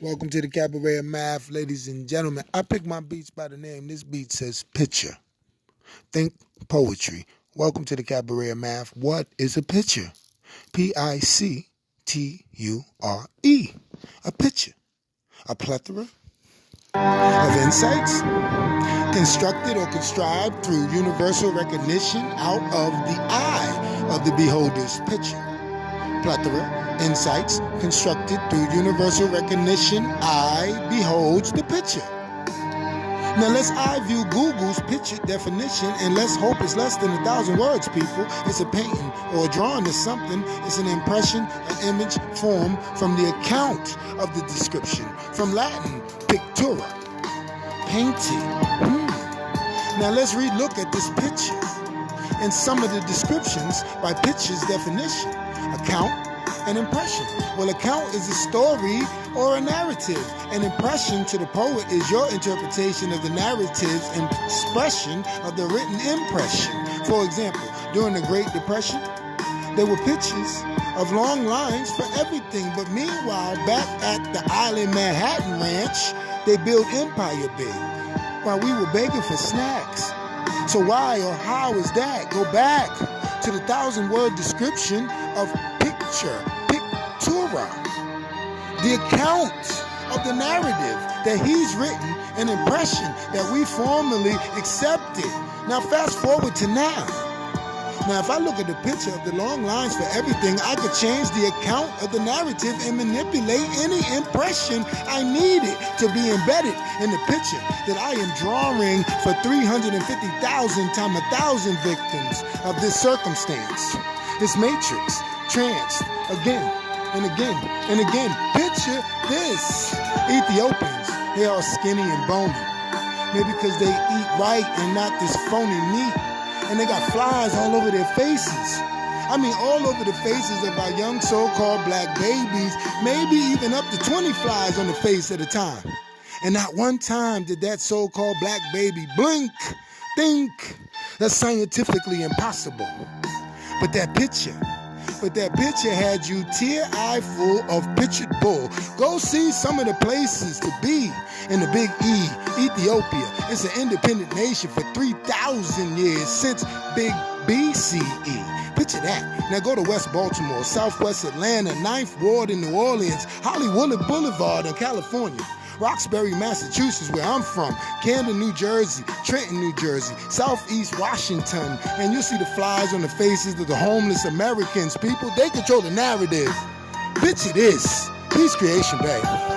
Welcome to the Cabaret of Math, ladies and gentlemen. I pick my beats by the name. This beat says picture. Think poetry. Welcome to the Cabaret of Math. What is a picture? Picture. A picture. A plethora of insights constructed or contrived through universal recognition out of the eye of the beholder's picture. Plethora, insights constructed through universal recognition, eye beholds the picture. Now let's eye view Google's picture definition, and let's hope it's less than 1,000 words, people. It's a painting or a drawing of something. It's an impression, an image formed from the account of the description. From Latin, pictura, painting. Now let's relook at this picture and some of the descriptions by picture's definition. Account and impression. Well, account is a story or a narrative. An impression to the poet is your interpretation of the narrative's expression of the written impression. For example, during the Great Depression, there were pictures of long lines for everything. But meanwhile, back at the Island Manhattan Ranch, they built Empire Bay while we were begging for snacks. So why or how is that? Go back to the 1,000-word description of picture, pictura, the account of the narrative that he's written, an impression that we formally accepted. Now fast forward to now. Now if I look at the picture of the long lines for everything, I could change the account of the narrative and manipulate any impression I needed to be embedded in the picture that I am drawing for 350,000 times 1,000 victims of this circumstance. This matrix, tranced again and again and again. Picture this. Ethiopians, they are skinny and bony. Maybe because they eat right and not this phony meat. And they got flies all over their faces. I mean, all over the faces of our young so-called black babies, maybe even up to 20 flies on the face at a time. And not one time did that so-called black baby blink, think. That's scientifically impossible. But that picture had you tear-eye full of pictured bull. Go see some of the places to be in the Big E, Ethiopia. It's an independent nation for 3,000 years since Big BCE. Picture that. Now go to West Baltimore, Southwest Atlanta, 9th Ward in New Orleans, Hollywood Boulevard in California, Roxbury, Massachusetts, where I'm from, Camden, New Jersey, Trenton, New Jersey, Southeast Washington, and you'll see the flies on the faces of the homeless Americans. People, they control the narrative. Picture this. Peace, Creation Bay.